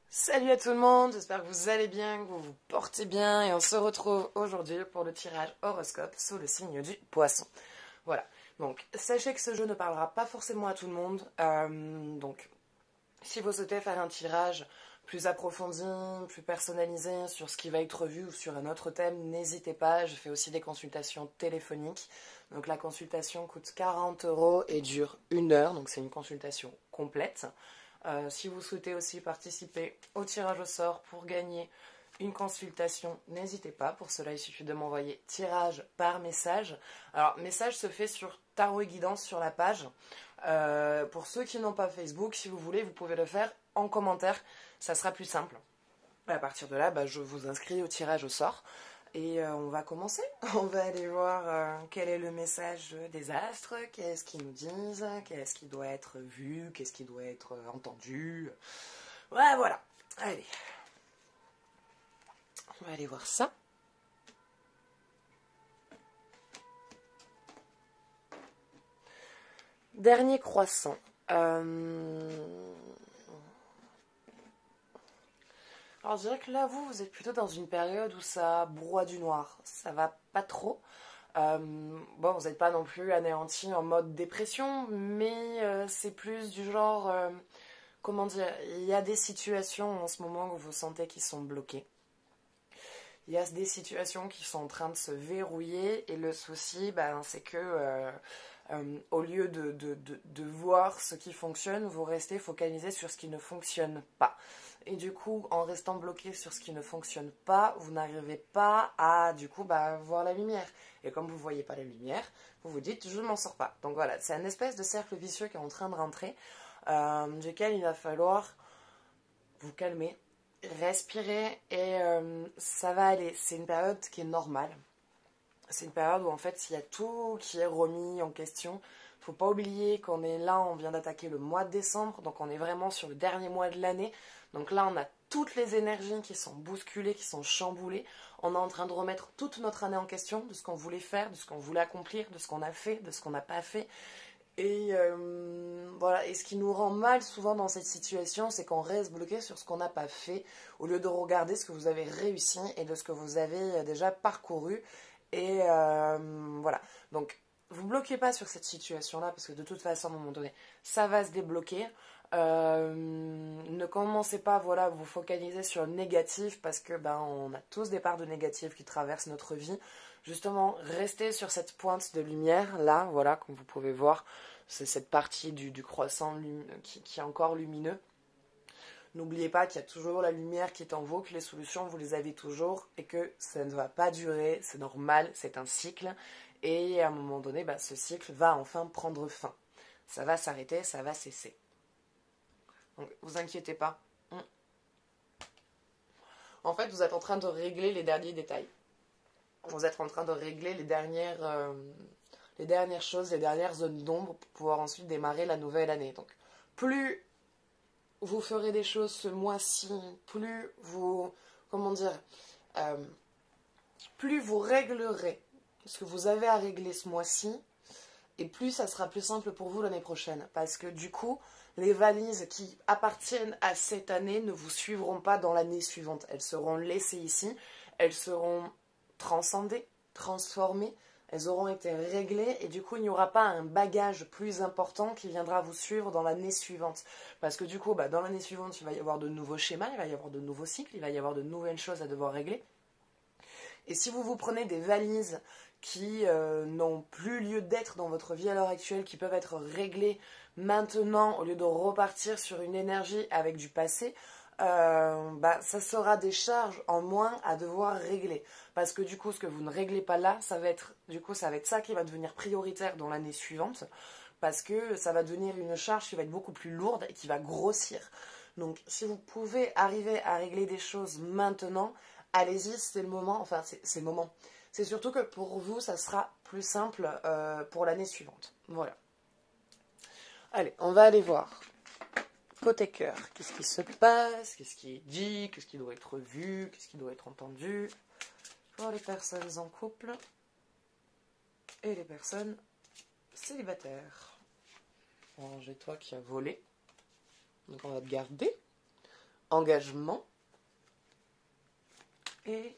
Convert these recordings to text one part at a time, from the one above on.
Salut à tout le monde, j'espère que vous allez bien, que vous vous portez bien et on se retrouve aujourd'hui pour le tirage horoscope sous le signe du poisson. Voilà, donc sachez que ce jeu ne parlera pas forcément à tout le monde, donc si vous souhaitez faire un tirage plus approfondi, plus personnalisé sur ce qui va être vu ou sur un autre thème, n'hésitez pas, je fais aussi des consultations téléphoniques. Donc la consultation coûte 40 € et dure 1 heure, donc c'est une consultation complète. Si vous souhaitez aussi participer au tirage au sort pour gagner une consultation, n'hésitez pas. Pour cela, il suffit de m'envoyer tirage par message. Alors, message se fait sur Tarot et Guidance sur la page. Pour ceux qui n'ont pas Facebook, si vous voulez, vous pouvez le faire en commentaire. Ça sera plus simple. À partir de là, je vous inscris au tirage au sort. Et on va commencer. On va aller voir quel est le message des astres, qu'est-ce qu'ils nous disent, qu'est-ce qui doit être vu, qu'est-ce qui doit être entendu. Ouais, voilà. Allez. On va aller voir ça. Dernier croissant. Alors je dirais que là, vous êtes plutôt dans une période où ça broie du noir. Ça va pas trop. Bon, vous n'êtes pas non plus anéanti en mode dépression, mais c'est plus du genre, comment dire, il y a des situations en ce moment où vous sentez qu'ils sont bloqués. Il y a des situations qui sont en train de se verrouiller et le souci, c'est que au lieu de voir ce qui fonctionne, vous restez focalisé sur ce qui ne fonctionne pas. Et du coup, en restant bloqué sur ce qui ne fonctionne pas, vous n'arrivez pas à, voir la lumière. Et comme vous ne voyez pas la lumière, vous vous dites, je ne m'en sors pas. Donc voilà, c'est un espèce de cercle vicieux qui est en train de rentrer, duquel il va falloir vous calmer, respirer, et ça va aller. C'est une période qui est normale. C'est une période où en fait il y a tout qui est remis en question. Faut pas oublier qu'on est là, on vient d'attaquer le mois de décembre, donc on est vraiment sur le dernier mois de l'année. Donc là on a toutes les énergies qui sont bousculées, qui sont chamboulées. On est en train de remettre toute notre année en question, de ce qu'on voulait faire, de ce qu'on voulait accomplir, de ce qu'on a fait, de ce qu'on n'a pas fait. Et voilà, et ce qui nous rend mal souvent dans cette situation, c'est qu'on reste bloqué sur ce qu'on n'a pas fait, au lieu de regarder ce que vous avez réussi et de ce que vous avez déjà parcouru. Et voilà, donc vous ne bloquez pas sur cette situation-là, parce que de toute façon, à un moment donné, ça va se débloquer. Ne commencez pas voilà, à vous focaliser sur le négatif, parce que on a tous des parts de négatif qui traversent notre vie. Justement, restez sur cette pointe de lumière, là, voilà, comme vous pouvez voir, c'est cette partie du croissant qui est encore lumineux. N'oubliez pas qu'il y a toujours la lumière qui est en vous, que les solutions, vous les avez toujours, et que ça ne va pas durer, c'est normal, c'est un cycle, et à un moment donné, ce cycle va enfin prendre fin. Ça va s'arrêter, ça va cesser. Donc, vous inquiétez pas. En fait, vous êtes en train de régler les derniers détails. Vous êtes en train de régler les dernières choses, les dernières zones d'ombre pour pouvoir ensuite démarrer la nouvelle année. Donc, plus vous ferez des choses ce mois-ci, plus vous, comment dire, euh, plus vous réglerez ce que vous avez à régler ce mois-ci, et plus ça sera plus simple pour vous l'année prochaine. Parce que du coup, les valises qui appartiennent à cette année ne vous suivront pas dans l'année suivante. Elles seront laissées ici, elles seront transcendées, transformées, elles auront été réglées, et du coup il n'y aura pas un bagage plus important qui viendra vous suivre dans l'année suivante. Parce que du coup, dans l'année suivante, il va y avoir de nouveaux schémas, il va y avoir de nouveaux cycles, il va y avoir de nouvelles choses à devoir régler. Et si vous vous prenez des valises qui n'ont plus lieu d'être dans votre vie à l'heure actuelle, qui peuvent être réglées maintenant au lieu de repartir sur une énergie avec du passé, ça sera des charges en moins à devoir régler. Parce que du coup, ce que vous ne réglez pas là, ça va être ça qui va devenir prioritaire dans l'année suivante, parce que ça va devenir une charge qui va être beaucoup plus lourde et qui va grossir. Donc, si vous pouvez arriver à régler des choses maintenant, allez-y, c'est le moment. Enfin, c'est le moment. C'est surtout que pour vous, ça sera plus simple pour l'année suivante. Voilà. Allez, on va aller voir. Côté cœur, qu'est-ce qui se passe? Qu'est-ce qui est dit? Qu'est-ce qui doit être vu? Qu'est-ce qui doit être entendu? Pour les personnes en couple et les personnes célibataires. Bon, j'ai toi qui a volé. Donc on va te garder. engagement. Et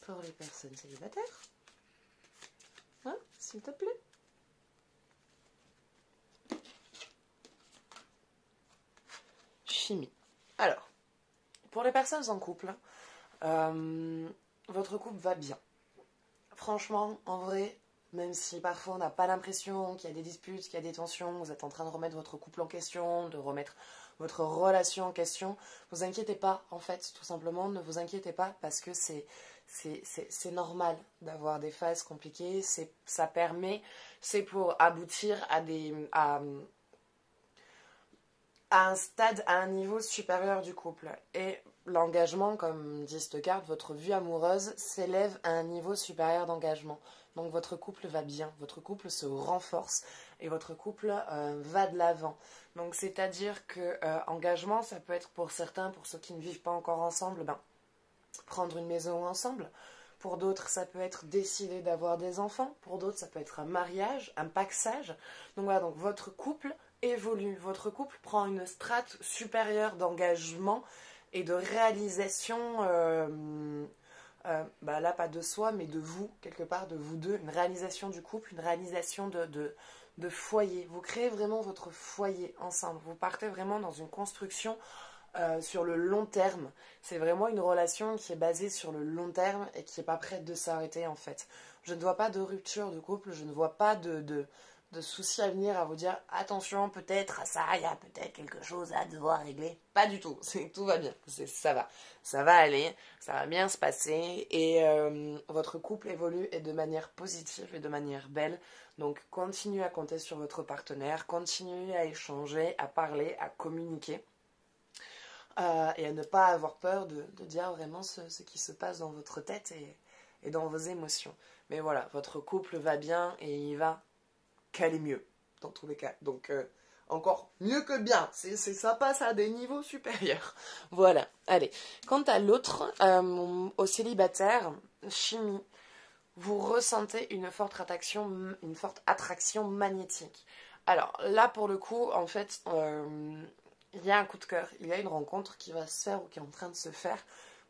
pour les personnes célibataires, hein, s'il te plaît. Chimie. Alors, pour les personnes en couple, votre couple va bien. Franchement, en vrai, même si parfois on n'a pas l'impression qu'il y a des disputes, qu'il y a des tensions, vous êtes en train de remettre votre couple en question, de remettre votre relation en question, vous inquiétez pas, en fait, tout simplement, ne vous inquiétez pas parce que c'est normal d'avoir des phases compliquées, ça permet, c'est pour aboutir à un stade, à un niveau supérieur du couple. Et l'engagement, comme dit cette carte, votre vie amoureuse s'élève à un niveau supérieur d'engagement. Donc votre couple va bien, votre couple se renforce et votre couple va de l'avant. Donc c'est-à-dire que engagement, ça peut être pour certains, pour ceux qui ne vivent pas encore ensemble, prendre une maison ensemble. Pour d'autres, ça peut être décider d'avoir des enfants. Pour d'autres, ça peut être un mariage, un pacsage. Donc voilà, donc votre couple évolue. Votre couple prend une strate supérieure d'engagement et de réalisation, là pas de soi, mais de vous, quelque part, de vous deux. Une réalisation du couple, une réalisation de foyer. Vous créez vraiment votre foyer ensemble. Vous partez vraiment dans une construction sur le long terme. C'est vraiment une relation qui est basée sur le long terme et qui n'est pas prête de s'arrêter en fait. Je ne vois pas de rupture de couple, je ne vois pas de soucis à venir à vous dire attention, peut-être à ça, il y a peut-être quelque chose à devoir régler. Pas du tout, tout va bien, ça va aller, ça va bien se passer et votre couple évolue et de manière positive et de manière belle. Donc continuez à compter sur votre partenaire, continuez à échanger, à parler, à communiquer. Et à ne pas avoir peur de dire vraiment ce qui se passe dans votre tête et dans vos émotions. Mais voilà, votre couple va bien et il va qu'aller mieux, dans tous les cas. Donc, encore mieux que bien, ça passe à des niveaux supérieurs. Voilà, allez. Quant à l'autre, au célibataire, chimie, vous ressentez une forte attraction magnétique. Alors, là, pour le coup, en fait... il y a un coup de cœur, il y a une rencontre qui va se faire ou qui est en train de se faire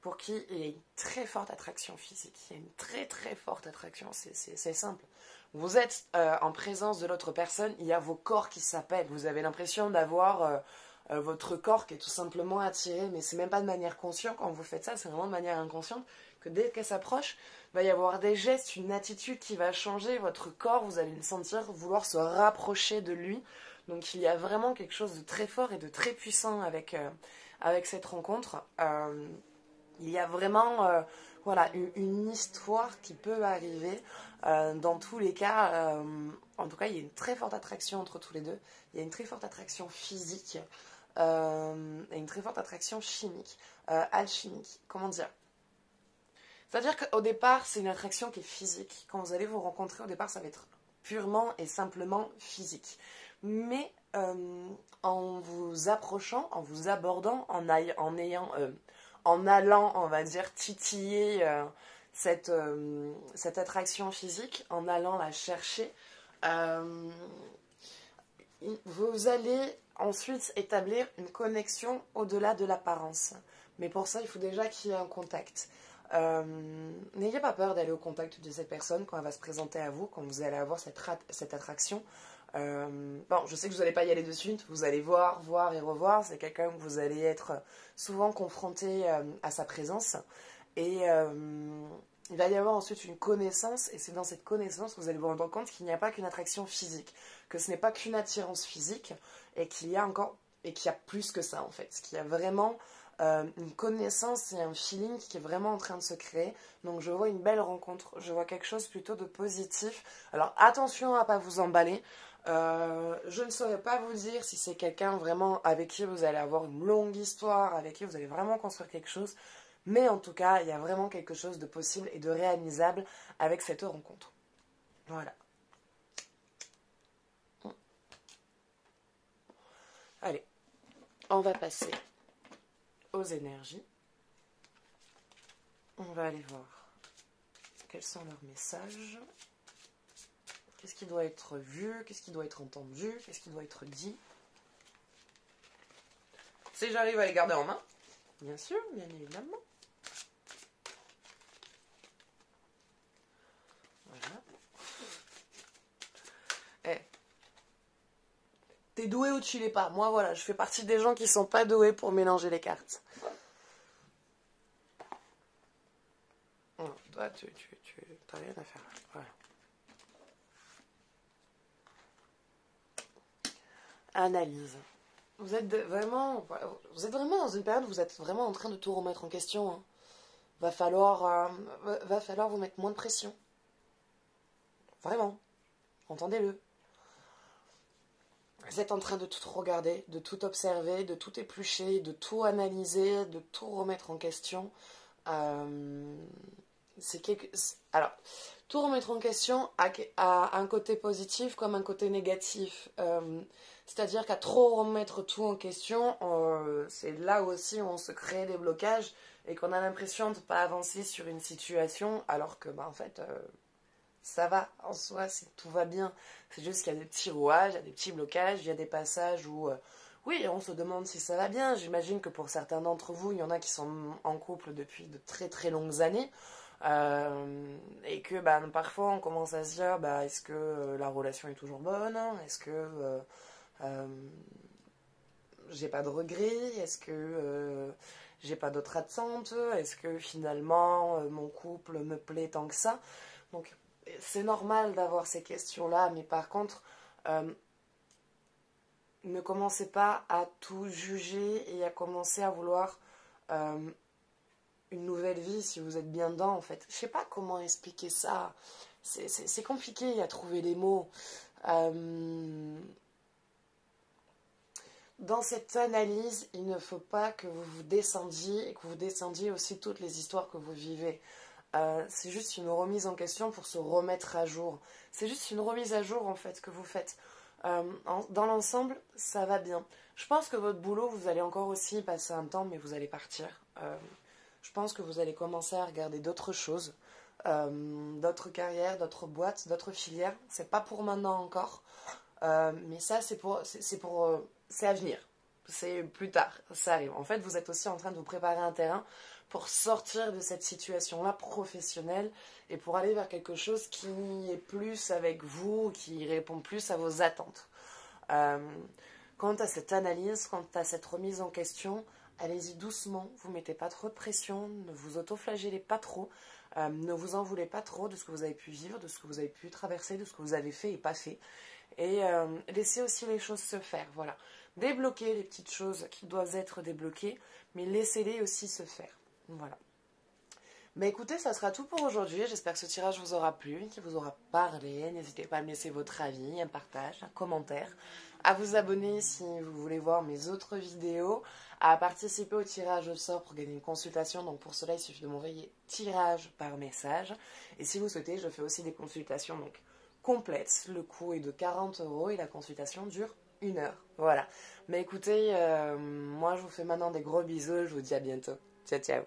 pour qui il y a une très forte attraction physique. Il y a une très très forte attraction, c'est simple. Vous êtes en présence de l'autre personne, il y a vos corps qui s'appellent. Vous avez l'impression d'avoir votre corps qui est tout simplement attiré, mais c'est même pas de manière consciente quand vous faites ça, c'est vraiment de manière inconsciente que dès qu'elle s'approche, il va y avoir des gestes, une attitude qui va changer. Votre corps, vous allez le sentir vouloir se rapprocher de lui. Donc il y a vraiment quelque chose de très fort et de très puissant avec cette rencontre. Il y a vraiment voilà, une histoire qui peut arriver. Dans tous les cas, en tout cas, il y a une très forte attraction entre tous les deux. Il y a une très forte attraction physique et une très forte attraction chimique, alchimique. Comment dire? C'est-à-dire qu'au départ, c'est une attraction qui est physique. Quand vous allez vous rencontrer, au départ, ça va être purement et simplement physique. Mais en vous approchant, en vous abordant, en allant, on va dire, titiller cette attraction physique, en allant la chercher, vous allez ensuite établir une connexion au-delà de l'apparence. Mais pour ça, il faut déjà qu'il y ait un contact. N'ayez pas peur d'aller au contact de cette personne quand elle va se présenter à vous, quand vous allez avoir cette attraction. Bon, je sais que vous n'allez pas y aller de suite, vous allez voir et revoir. C'est quelqu'un que vous allez être souvent confronté à sa présence. Et il va y avoir ensuite une connaissance, et c'est dans cette connaissance que vous allez vous rendre compte qu'il n'y a pas qu'une attraction physique, que ce n'est pas qu'une attirance physique, et qu'il y a plus que ça en fait. Qu'il y a vraiment une connaissance et un feeling qui est vraiment en train de se créer. Donc je vois une belle rencontre, je vois quelque chose plutôt de positif. Alors attention à ne pas vous emballer. Je ne saurais pas vous dire si c'est quelqu'un vraiment avec qui vous allez avoir une longue histoire, avec qui vous allez vraiment construire quelque chose. Mais en tout cas, il y a vraiment quelque chose de possible et de réalisable avec cette rencontre. Voilà. Allez, on va passer aux énergies. On va aller voir quels sont leurs messages. Qu'est-ce qui doit être vu, qu'est-ce qui doit être entendu, qu'est-ce qui doit être dit. Si j'arrive à les garder en main, bien sûr, bien évidemment. Voilà. Eh, t'es doué ou tu l'es pas. Moi, voilà, je fais partie des gens qui sont pas doués pour mélanger les cartes. Non, toi, tu t'as rien à faire. Voilà. Analyse. Vous êtes vraiment dans une période où vous êtes vraiment en train de tout remettre en question. Hein. Va falloir vous mettre moins de pression. Vraiment. Entendez-le. Vous êtes en train de tout regarder, de tout observer, de tout éplucher, de tout analyser, de tout remettre en question. Alors, tout remettre en question a un côté positif comme un côté négatif. C'est-à-dire qu'à trop remettre tout en question, c'est là aussi où on se crée des blocages et qu'on a l'impression de ne pas avancer sur une situation alors que, en fait, ça va en soi, tout va bien. C'est juste qu'il y a des petits rouages, il y a des petits blocages, il y a des passages où, oui, on se demande si ça va bien. J'imagine que pour certains d'entre vous, il y en a qui sont en couple depuis de très très longues années. Et que parfois on commence à se dire est-ce que la relation est toujours bonne, est-ce que j'ai pas de regrets, est-ce que j'ai pas d'autres attentes, est-ce que finalement mon couple me plaît tant que ça. Donc c'est normal d'avoir ces questions-là, mais par contre ne commencez pas à tout juger et à commencer à vouloir une nouvelle vie si vous êtes bien dedans en fait. Je sais pas comment expliquer ça. C'est compliqué à trouver les mots. Dans cette analyse, il ne faut pas que vous vous descendiez et que vous descendiez aussi toutes les histoires que vous vivez. C'est juste une remise en question pour se remettre à jour. C'est juste une remise à jour en fait que vous faites. Dans l'ensemble, ça va bien. Je pense que votre boulot, vous allez encore aussi passer un temps, mais vous allez partir. Je pense que vous allez commencer à regarder d'autres choses, d'autres carrières, d'autres boîtes, d'autres filières. C'est pas pour maintenant encore, mais ça c'est à venir. C'est plus tard, ça arrive. En fait, vous êtes aussi en train de vous préparer un terrain pour sortir de cette situation-là professionnelle et pour aller vers quelque chose qui est plus avec vous, qui répond plus à vos attentes. Quant à cette analyse, quant à cette remise en question, allez-y doucement, vous mettez pas trop de pression, ne vous autoflagellez pas trop, ne vous en voulez pas trop de ce que vous avez pu vivre, de ce que vous avez pu traverser, de ce que vous avez fait et pas fait. Et laissez aussi les choses se faire, voilà. Débloquez les petites choses qui doivent être débloquées, mais laissez-les aussi se faire. Voilà. Mais écoutez, ça sera tout pour aujourd'hui. J'espère que ce tirage vous aura plu, qu'il vous aura parlé. N'hésitez pas à me laisser votre avis, un partage, un commentaire, à vous abonner si vous voulez voir mes autres vidéos, à participer au tirage au sort pour gagner une consultation. Donc pour cela, il suffit de m'envoyer tirage par message. Et si vous souhaitez, je fais aussi des consultations donc complètes. Le coût est de 40 € et la consultation dure 1 heure. Voilà. Mais écoutez, moi je vous fais maintenant des gros bisous. Je vous dis à bientôt. Ciao, ciao.